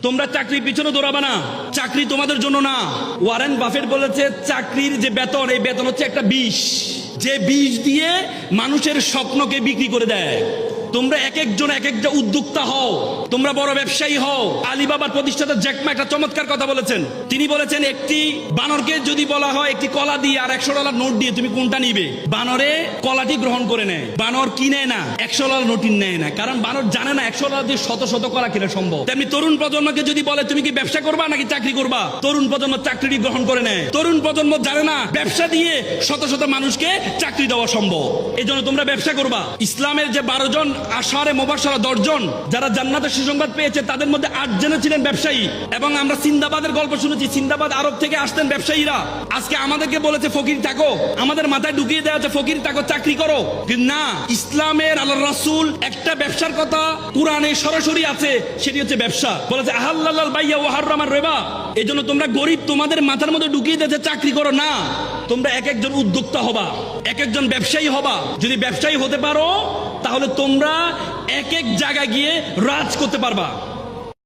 তোমরা চাকরির পিছনে দৌড়াবে না, চাকরি তোমাদের জন্য না। ওয়ারেন বাফেট বলেছে চাকরির যে বেতন, এই বেতন হচ্ছে একটা বিষ, যে বিষ দিয়ে মানুষের স্বপ্নকে বিক্রি করে দেয়। তোমরা এক একজন এক একটা উদ্যোক্তা হও, তোমরা বড় ব্যবসায়ী হও। আলিবাবার প্রতিষ্ঠাতা জ্যাক মা একটা চমৎকার কথা বলেছেন। তিনি বলেছেন একটি বানরকে যদি বলা হয় একটি কলা দিয়ে আর $100 নোট দিয়ে তুমি কোনটা নিবে, বানরে কলাটি গ্রহণ করে নেয়। বানর কিনে না, $100 নোটই নেয় না, কারণ বানর জানে না $100 দিয়ে শত শত কলা কিনা সম্ভব। তেমনি তরুণ প্রজন্মকে যদি বলে তুমি কি ব্যবসা করবা নাকি চাকরি করবা, তরুণ প্রজন্ম চাকরিটি গ্রহণ করে নেয়। তরুণ প্রজন্ম জানে না ব্যবসা দিয়ে শত শত মানুষকে চাকরি দেওয়া সম্ভব। এই জন্য তোমরা ব্যবসা করবা। ইসলামের যে 12 জন আশারে মুবাশশারা 10 জন যারা জান্নাতের সুসংবাদ পেয়েছে, তাদের মধ্যে 8 জন ছিলেন ব্যবসায়ী। এবং আমরা সিন্দাবাদের গল্প শুনেছি, সিন্দাবাদ আরব থেকে আসতেন ব্যবসায়ীরা। আজকে আমাদেরকে বলেছে ফকির থাকো, আমাদের মাথায় ঢুকিয়ে দেওয়া আছে ফকির থাকো, চাকরি করো। কিন্তু না, ইসলামের আল্লাহ রাসূল একটা ব্যবসার কথা কুরআনে সরাসরি আছে, সেটি হচ্ছে ব্যবসা। বলেছে আহাল্লাল বাইয়া ওয়া হারামার রিবা। এই জন্য তোমরা গরিব, তোমাদের মাথার মধ্যে ঢুকিয়ে দিয়েছে চাকরি করো না, তোমরা এক একজন উদ্যোক্তা হবা, এক একজন ব্যবসায়ী হবা। যদি ব্যবসায়ী হতে পারো তাহলে তোমরা এক এক জায়গায় গিয়ে রাজ করতে পারবা।